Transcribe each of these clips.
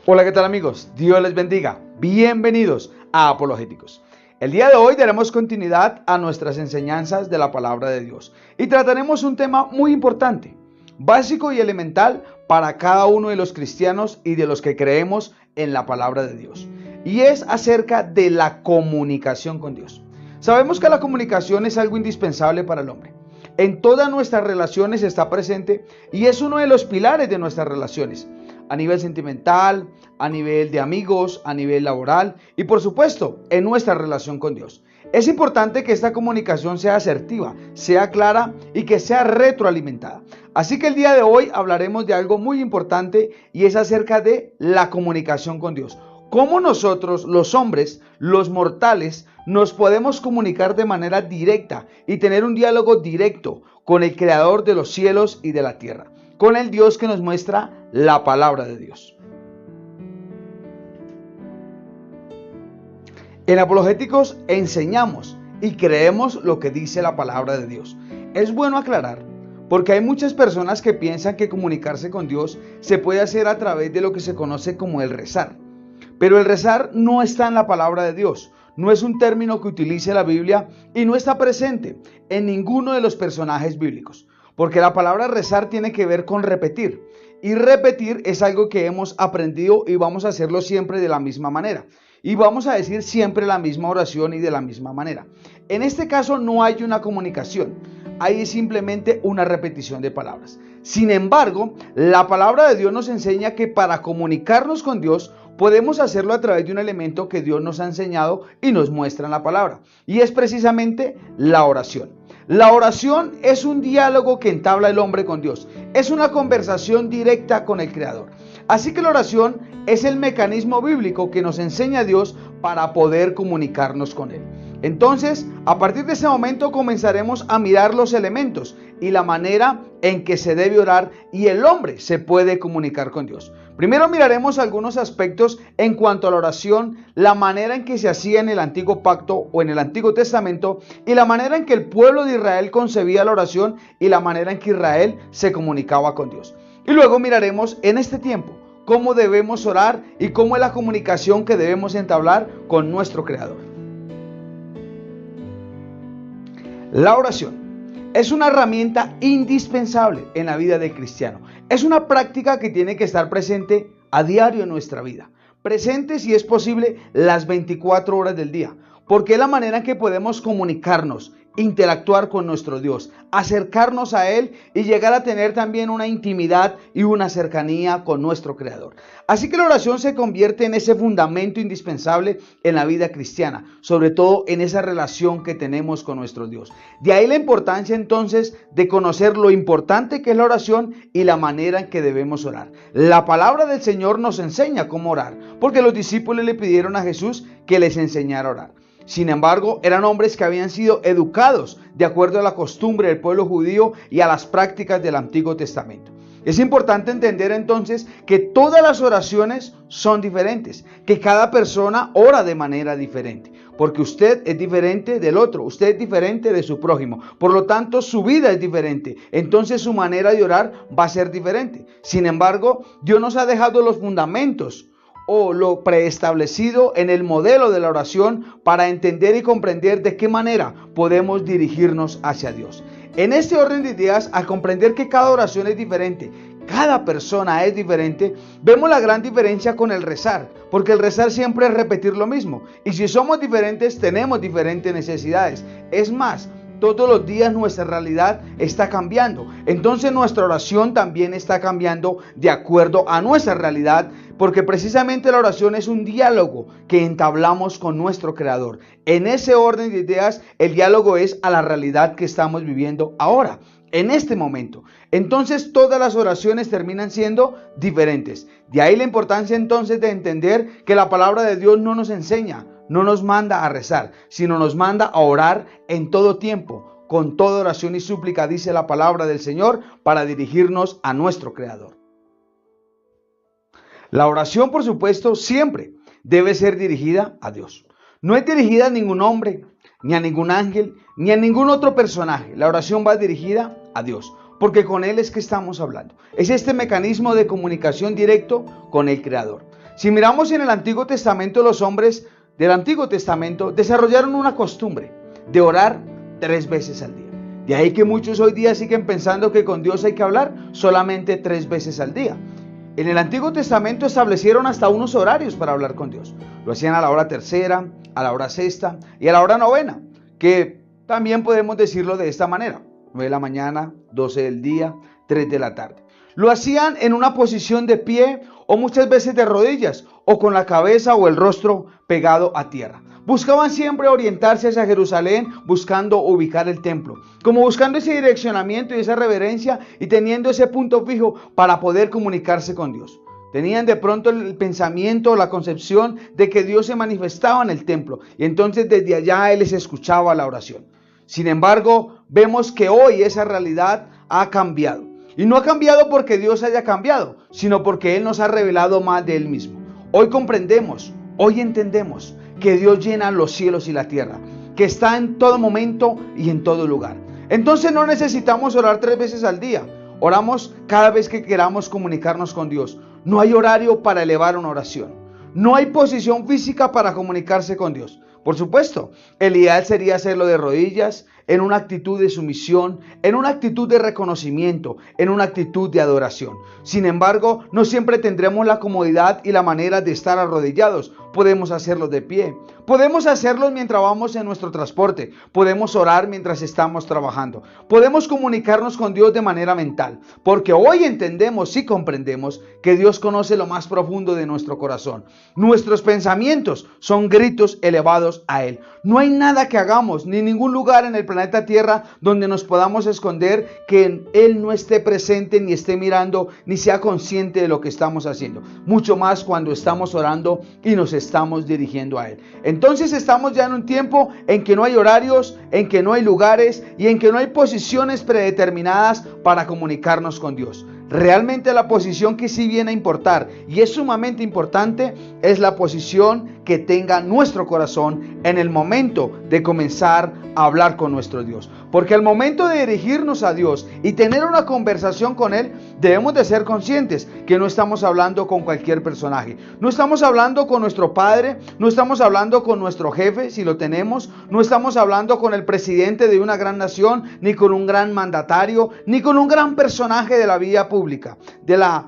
Hola, ¿qué tal amigos? Dios les bendiga. Bienvenidos a Apologéticos. El día de hoy daremos continuidad a nuestras enseñanzas de la palabra de Dios y trataremos un tema muy importante, básico y elemental para cada uno de los cristianos y de los que creemos en la palabra de Dios. Y es acerca de la comunicación con Dios. Sabemos que la comunicación es algo indispensable para el hombre. En todas nuestras relaciones está presente y es uno de los pilares de nuestras relaciones. A nivel sentimental, a nivel de amigos, a nivel laboral y por supuesto en nuestra relación con Dios. Es importante que esta comunicación sea asertiva, sea clara y que sea retroalimentada. Así que el día de hoy hablaremos de algo muy importante y es acerca de la comunicación con Dios. Cómo nosotros, los hombres, los mortales, nos podemos comunicar de manera directa y tener un diálogo directo con el Creador de los cielos y de la tierra, con el Dios que nos muestra la palabra de Dios. En Apologéticos enseñamos y creemos lo que dice la palabra de Dios. Es bueno aclarar, porque hay muchas personas que piensan que comunicarse con Dios se puede hacer a través de lo que se conoce como el rezar. Pero el rezar no está en la palabra de Dios, no es un término que utilice la Biblia y no está presente en ninguno de los personajes bíblicos. Porque la palabra rezar tiene que ver con repetir. Y repetir es algo que hemos aprendido y vamos a hacerlo siempre de la misma manera. Y vamos a decir siempre la misma oración y de la misma manera. En este caso no hay una comunicación. Hay simplemente una repetición de palabras. Sin embargo, la palabra de Dios nos enseña que para comunicarnos con Dios podemos hacerlo a través de un elemento que Dios nos ha enseñado y nos muestra en la palabra. Y es precisamente la oración. La oración es un diálogo que entabla el hombre con Dios. Es una conversación directa con el Creador. Así que la oración es el mecanismo bíblico que nos enseña Dios para poder comunicarnos con Él. Entonces, a partir de ese momento comenzaremos a mirar los elementos y la manera en que se debe orar y el hombre se puede comunicar con Dios. Primero miraremos algunos aspectos en cuanto a la oración, la manera en que se hacía en el Antiguo Pacto o en el Antiguo Testamento y la manera en que el pueblo de Israel concebía la oración y la manera en que Israel se comunicaba con Dios. Y luego miraremos en este tiempo cómo debemos orar y cómo es la comunicación que debemos entablar con nuestro Creador. La oración es una herramienta indispensable en la vida del cristiano. Es una práctica que tiene que estar presente a diario en nuestra vida. Presente, si es posible, las 24 horas del día. Porque es la manera en que podemos comunicarnos, interactuar con nuestro Dios, acercarnos a Él y llegar a tener también una intimidad y una cercanía con nuestro Creador. Así que la oración se convierte en ese fundamento indispensable en la vida cristiana, sobre todo en esa relación que tenemos con nuestro Dios. De ahí la importancia entonces de conocer lo importante que es la oración y la manera en que debemos orar. La palabra del Señor nos enseña cómo orar, porque los discípulos le pidieron a Jesús que les enseñara a orar. Sin embargo, eran hombres que habían sido educados de acuerdo a la costumbre del pueblo judío y a las prácticas del Antiguo Testamento. Es importante entender entonces que todas las oraciones son diferentes, que cada persona ora de manera diferente, porque usted es diferente del otro, usted es diferente de su prójimo, por lo tanto su vida es diferente, entonces su manera de orar va a ser diferente. Sin embargo, Dios nos ha dejado los fundamentos o lo preestablecido en el modelo de la oración para entender y comprender de qué manera podemos dirigirnos hacia Dios. En este orden de ideas, al comprender que cada oración es diferente, cada persona es diferente, vemos la gran diferencia con el rezar, porque el rezar siempre es repetir lo mismo. Y si somos diferentes, tenemos diferentes necesidades. Es más, todos los días nuestra realidad está cambiando. Entonces nuestra oración también está cambiando de acuerdo a nuestra realidad, porque precisamente la oración es un diálogo que entablamos con nuestro Creador. En ese orden de ideas, el diálogo es a la realidad que estamos viviendo ahora, en este momento. Entonces todas las oraciones terminan siendo diferentes. De ahí la importancia entonces de entender que la palabra de Dios no nos enseña, no nos manda a rezar, sino nos manda a orar en todo tiempo, con toda oración y súplica, dice la palabra del Señor, para dirigirnos a nuestro Creador. La oración, por supuesto, siempre debe ser dirigida a Dios. No es dirigida a ningún hombre, ni a ningún ángel, ni a ningún otro personaje. La oración va dirigida a Dios, porque con Él es que estamos hablando. Es este mecanismo de comunicación directo con el Creador. Si miramos en el Antiguo Testamento, los hombres del Antiguo Testamento desarrollaron una costumbre de orar 3 veces al día. De ahí que muchos hoy día siguen pensando que con Dios hay que hablar solamente 3 veces al día. En el Antiguo Testamento establecieron hasta unos horarios para hablar con Dios. Lo hacían a la hora tercera, a la hora sexta y a la hora novena, que también podemos decirlo de esta manera: 9 de la mañana, 12 del día, 3 de la tarde. Lo hacían en una posición de pie o muchas veces de rodillas o con la cabeza o el rostro pegado a tierra. Buscaban siempre orientarse hacia Jerusalén, buscando ubicar el templo, como buscando ese direccionamiento y esa reverencia y teniendo ese punto fijo para poder comunicarse con Dios. Tenían de pronto el pensamiento, la concepción de que Dios se manifestaba en el templo y entonces desde allá Él les escuchaba la oración. Sin embargo, vemos que hoy esa realidad ha cambiado. Y no ha cambiado porque Dios haya cambiado, sino porque Él nos ha revelado más de Él mismo. Hoy comprendemos, hoy entendemos que Dios llena los cielos y la tierra, que está en todo momento y en todo lugar. Entonces no necesitamos orar 3 veces al día. Oramos cada vez que queramos comunicarnos con Dios. No hay horario para elevar una oración. No hay posición física para comunicarse con Dios. Por supuesto, el ideal sería hacerlo de rodillas, en una actitud de sumisión, en una actitud de reconocimiento, en una actitud de adoración. Sin embargo, no siempre tendremos la comodidad y la manera de estar arrodillados. Podemos hacerlo de pie, podemos hacerlo mientras vamos en nuestro transporte, podemos orar mientras estamos trabajando, podemos comunicarnos con Dios de manera mental, porque hoy entendemos y comprendemos que Dios conoce lo más profundo de nuestro corazón. Nuestros pensamientos son gritos elevados a Él. No hay nada que hagamos, ni ningún lugar en el planeta Tierra donde nos podamos esconder que Él no esté presente, ni esté mirando, ni sea consciente de lo que estamos haciendo. Mucho más cuando estamos orando y nos estamos dirigiendo a Él. Entonces estamos ya en un tiempo en que no hay horarios, en que no hay lugares y en que no hay posiciones predeterminadas para comunicarnos con Dios. Realmente la posición que sí viene a importar y es sumamente importante es la posición que tenga nuestro corazón en el momento de comenzar a hablar con nuestro Dios. Porque al momento de dirigirnos a Dios y tener una conversación con Él, debemos de ser conscientes que no estamos hablando con cualquier personaje. No estamos hablando con nuestro padre, no estamos hablando con nuestro jefe, si lo tenemos, no estamos hablando con el presidente de una gran nación, ni con un gran mandatario, ni con un gran personaje de la vida pública, de la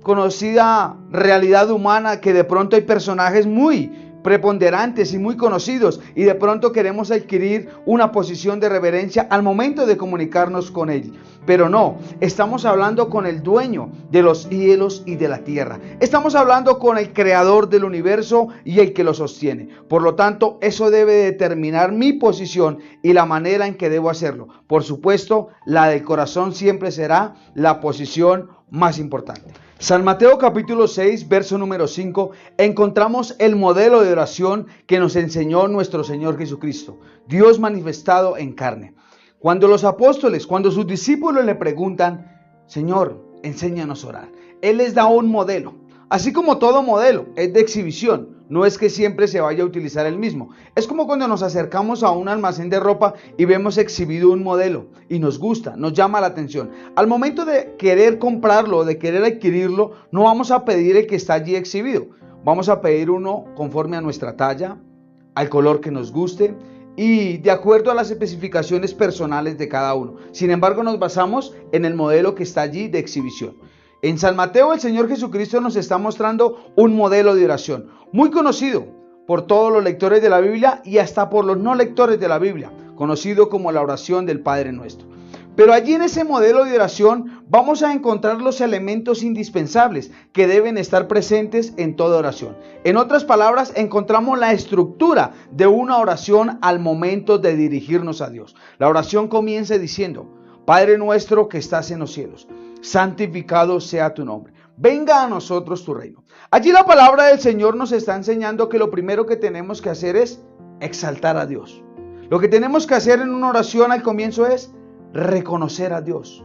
conocida realidad humana, que de pronto hay personajes muy preponderantes y muy conocidos y de pronto queremos adquirir una posición de reverencia al momento de comunicarnos con Él. Pero no, estamos hablando con el dueño de los cielos y de la tierra. Estamos hablando con el creador del universo y el que lo sostiene. Por lo tanto, eso debe determinar mi posición y la manera en que debo hacerlo. Por supuesto, la del corazón siempre será la posición más importante. San Mateo capítulo 6, verso número 5, encontramos el modelo de oración que nos enseñó nuestro Señor Jesucristo, Dios manifestado en carne. Cuando los apóstoles, cuando sus discípulos le preguntan: Señor, enséñanos a orar, Él les da un modelo. Así como todo modelo es de exhibición, no es que siempre se vaya a utilizar el mismo. Es como cuando nos acercamos a un almacén de ropa y vemos exhibido un modelo y nos gusta, nos llama la atención. Al momento de querer comprarlo, de querer adquirirlo, no vamos a pedir el que está allí exhibido. Vamos a pedir uno conforme a nuestra talla, al color que nos guste y de acuerdo a las especificaciones personales de cada uno. Sin embargo, nos basamos en el modelo que está allí de exhibición. En San Mateo el Señor Jesucristo nos está mostrando un modelo de oración muy conocido por todos los lectores de la Biblia y hasta por los no lectores de la Biblia, conocido como la oración del Padre Nuestro. Pero allí en ese modelo de oración vamos a encontrar los elementos indispensables que deben estar presentes en toda oración. En otras palabras, encontramos la estructura de una oración al momento de dirigirnos a Dios. La oración comienza diciendo: Padre nuestro que estás en los cielos, santificado sea tu nombre. Venga a nosotros tu reino. Allí la palabra del Señor nos está enseñando que lo primero que tenemos que hacer es exaltar a Dios. Lo que tenemos que hacer en una oración al comienzo es reconocer a Dios,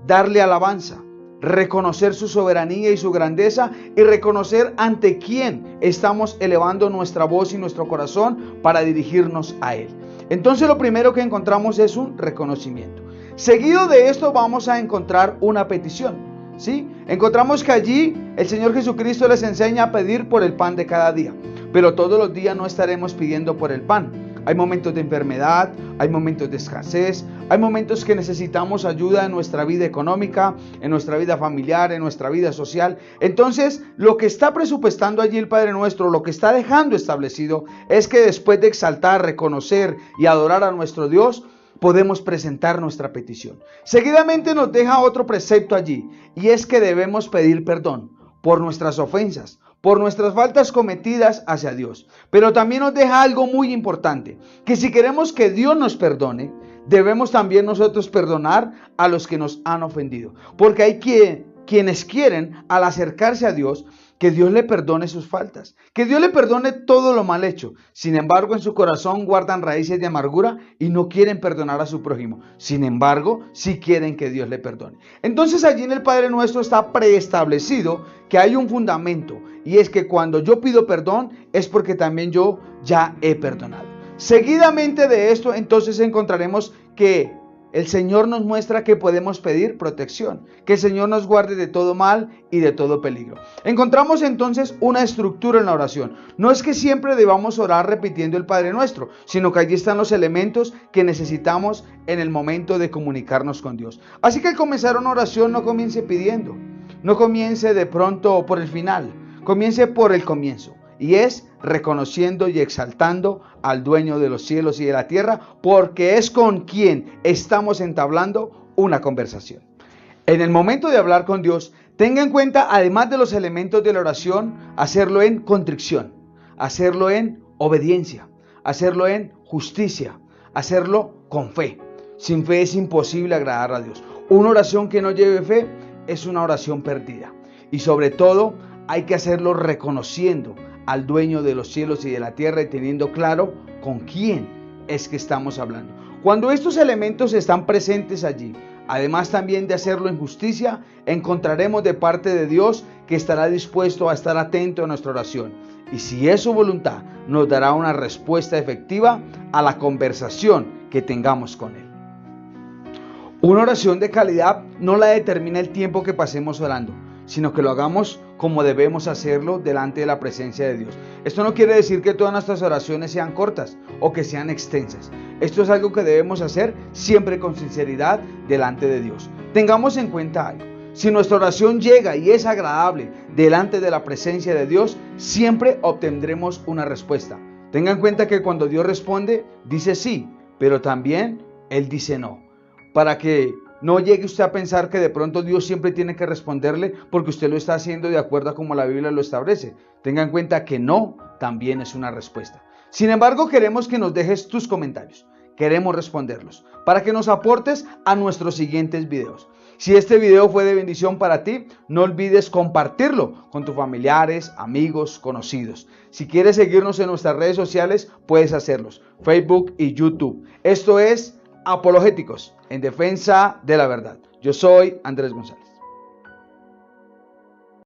darle alabanza, reconocer su soberanía y su grandeza y reconocer ante quién estamos elevando nuestra voz y nuestro corazón para dirigirnos a Él. Entonces lo primero que encontramos es un reconocimiento. Seguido de esto vamos a encontrar una petición. ¿sí? Encontramos que allí el Señor Jesucristo les enseña a pedir por el pan de cada día, pero todos los días no estaremos pidiendo por el pan. Hay momentos de enfermedad, hay momentos de escasez, hay momentos que necesitamos ayuda en nuestra vida económica, en nuestra vida familiar, en nuestra vida social. Entonces, lo que está presupuestando allí el Padre Nuestro, lo que está dejando establecido, es que después de exaltar, reconocer y adorar a nuestro Dios, podemos presentar nuestra petición. Seguidamente nos deja otro precepto allí, y es que debemos pedir perdón por nuestras ofensas, por nuestras faltas cometidas hacia Dios. Pero también nos deja algo muy importante, que si queremos que Dios nos perdone, debemos también nosotros perdonar a los que nos han ofendido. Porque hay quienes quieren, al acercarse a Dios, que Dios le perdone sus faltas, que Dios le perdone todo lo mal hecho. Sin embargo, en su corazón guardan raíces de amargura y no quieren perdonar a su prójimo. Sin embargo, sí quieren que Dios le perdone. Entonces allí en el Padre Nuestro está preestablecido que hay un fundamento, y es que cuando yo pido perdón es porque también yo ya he perdonado. Seguidamente de esto, entonces encontraremos que el Señor nos muestra que podemos pedir protección, que el Señor nos guarde de todo mal y de todo peligro. Encontramos entonces una estructura en la oración. No es que siempre debamos orar repitiendo el Padre Nuestro, sino que allí están los elementos que necesitamos en el momento de comunicarnos con Dios. Así que al comenzar una oración no comience pidiendo, no comience de pronto por el final, comience por el comienzo. Y es reconociendo y exaltando al dueño de los cielos y de la tierra, porque es con quien estamos entablando una conversación. En el momento de hablar con Dios, tenga en cuenta, además de los elementos de la oración, hacerlo en contrición, hacerlo en obediencia, hacerlo en justicia, hacerlo con fe. Sin fe es imposible agradar a Dios. Una oración que no lleve fe es una oración perdida. Y sobre todo, hay que hacerlo reconociendo al dueño de los cielos y de la tierra y teniendo claro con quién es que estamos hablando. Cuando estos elementos están presentes allí, además también de hacerlo en justicia, encontraremos de parte de Dios que estará dispuesto a estar atento a nuestra oración. Y si es su voluntad, nos dará una respuesta efectiva a la conversación que tengamos con Él. Una oración de calidad no la determina el tiempo que pasemos orando, sino que lo hagamos como debemos hacerlo delante de la presencia de Dios. Esto no quiere decir que todas nuestras oraciones sean cortas o que sean extensas. Esto es algo que debemos hacer siempre con sinceridad delante de Dios. Tengamos en cuenta algo. Si nuestra oración llega y es agradable delante de la presencia de Dios, siempre obtendremos una respuesta. Tenga en cuenta que cuando Dios responde, dice sí, pero también Él dice no. Para que no llegue usted a pensar que de pronto Dios siempre tiene que responderle porque usted lo está haciendo de acuerdo a como la Biblia lo establece. Tenga en cuenta que no también es una respuesta. Sin embargo, queremos que nos dejes tus comentarios. Queremos responderlos para que nos aportes a nuestros siguientes videos. Si este video fue de bendición para ti, no olvides compartirlo con tus familiares, amigos, conocidos. Si quieres seguirnos en nuestras redes sociales, puedes hacerlos. Facebook y YouTube. Esto es Apologéticos, en defensa de la verdad. Yo soy Andrés González.